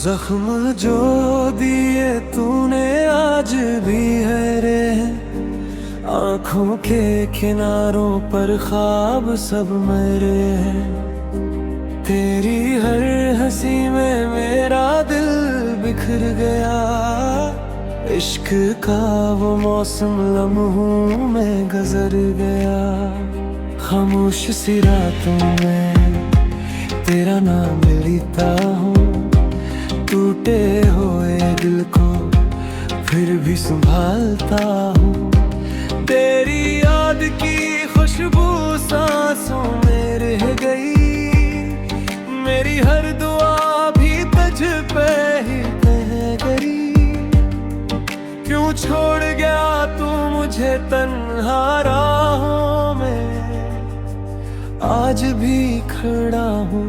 जख्म जो दिए तूने आज भी है रे, आँखों के किनारों पर ख्वाब सब मेरे हैं। तेरी हर हंसी में मेरा दिल बिखर गया, इश्क का वो मौसम लम्हों में गुजर गया। खामोश सी रातों में तेरा नाम लेता हूँ, टूटे हुए दिल को फिर भी संभालता हूँ। तेरी याद की खुशबू सांसों में रह गई, मेरी हर दुआ भी तुझ पे ही रह गई। क्यों छोड़ गया तू मुझे तन्हा राहों में, आज भी खड़ा हूँ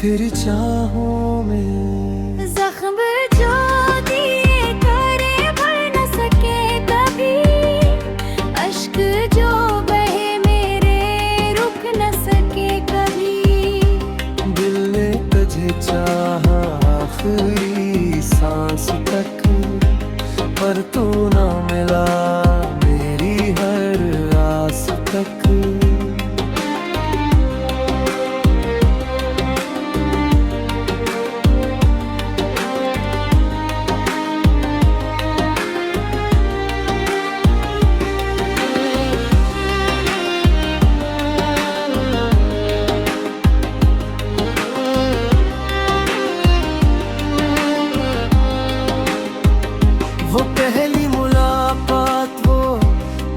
तेरी चाहों में। जख्म जो दिए करे भर न सके कभी, अश्क जो बहे मेरे रुक न सके कभी। दिल ने तुझे चाहा आखिरी सांस तक, पर तू ना मिला मेरी हर आस तक। वो पहली मुलाकात, वो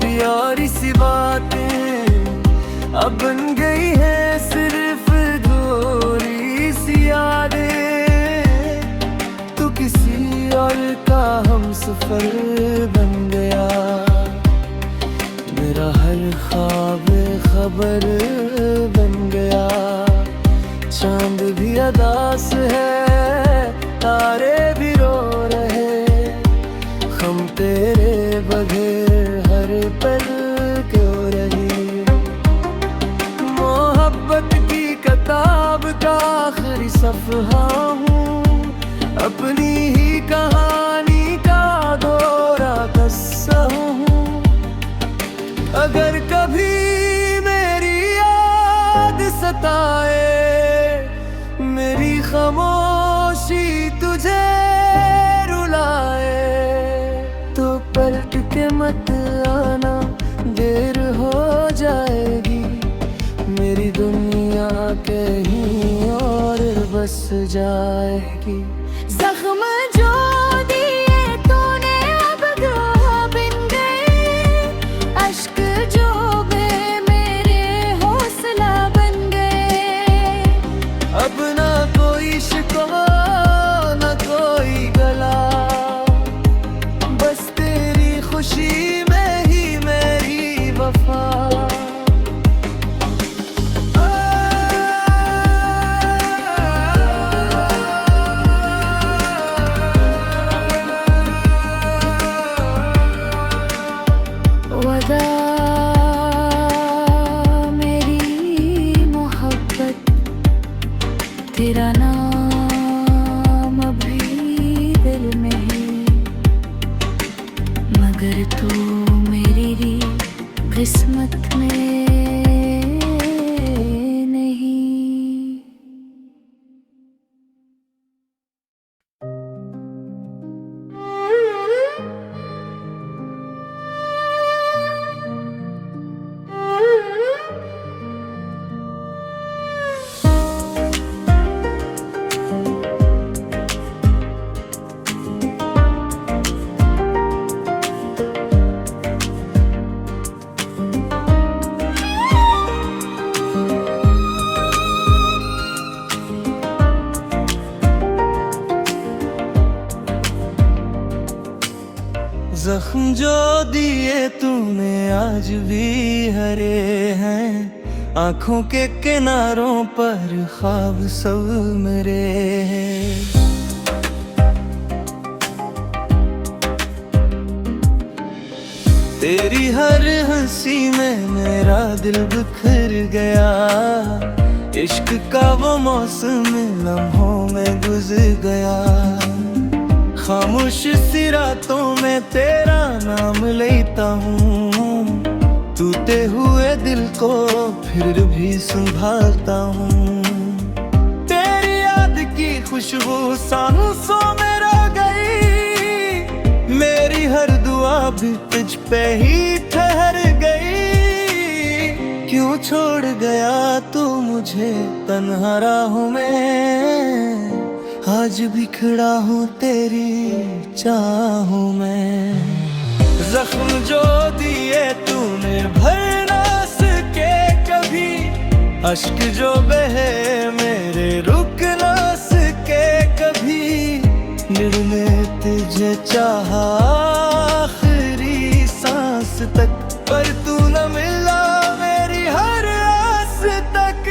प्यारी सी बातें अब बन गई है सिर्फ अधूरी सी यादें। तू किसी और का हमसफर बन गया, मेरा हर ख्वाब खबर बन गया। चांद भी अदास है, तारे भी रो रहे, हम तेरे बगैर हर पल क्यों रही। मोहब्बत की किताब का आखिरी सफ़हा हूँ, अपनी ही कहानी का दोहरा किस्सा हूँ। अगर कभी मेरी याद सताए, मेरी खामोशी तुझे रुलाए, तो पलट के मत आना, देर हो जाएगी। मेरी दुनिया कहीं और बस जाएगी। जख्म जो दिए तूने अब गवाह बन गए, अश्क जो बहे मेरे हौसला बन गए। अब ना कोई शिकवा ना कोई गला, बस तेरी खुशी में ही मेरी वफा। वदा मेरी मोहब्बत, तेरा नाम अभी दिल में है, मगर तू मेरी किस्मत में नहीं। जख्म जो दिए तूने आज भी हरे हैं, आँखों के किनारों पर ख्वाब सब मेरे हैं। तेरी हर हंसी में मेरा दिल बिखर गया, इश्क का वो मौसम लम्हों में गुजर गया। खामोश सी रातों में तेरा नाम लेता हूँ, टूटे हुए दिल को फिर भी संभालता हूँ। तेरी याद की खुशबू सांसों में रह गई, मेरी हर दुआ भी तुझ पे ही ठहर गई। क्यों छोड़ गया तू मुझे तन्हा राहों में, आज भी खड़ा हूँ तेरी चाहों में। जख्म जो दिए तूने भर ना सके कभी, अश्क जो बहे मेरे रुक ना सके कभी। दिल में तुझे चाहा आखिरी सांस तक, पर तू न मिला मेरी हर आस तक।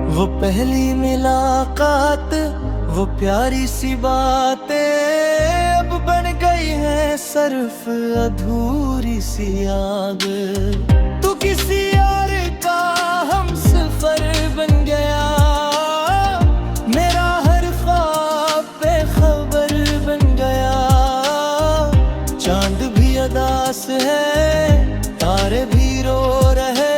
वो पहली मुलाकात, वो प्यारी सी बातें अब बन गई हैं सिर्फ अधूरी सी याद। तू किसी और का हम सफर बन गया, मेरा हर ख्वाब बेखबर बन गया। चांद भी अदास है, तारे भी रो रहे,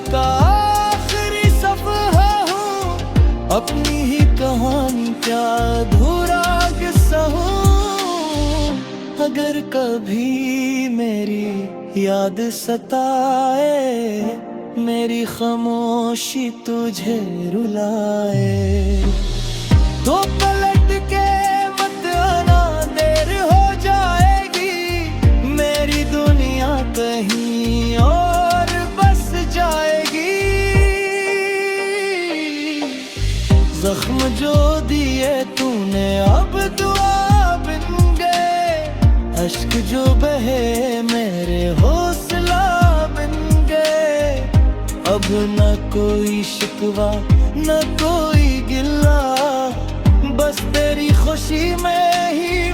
का आखिरी सफ़हा हूँ, अपनी ही कहानी क्या अधूरा किस्सा हूँ। अगर कभी मेरी याद सताए, मेरी खामोशी तुझे रुलाए, तो पलट के मत आना, देर हो जाएगी। मेरी दुनिया कहीं और जख्म जो दिए तूने अब दुआ बन गए, अश्क जो बहे मेरे हौसला बन गए। अब न कोई शिकवा न कोई गिला, बस तेरी खुशी में ही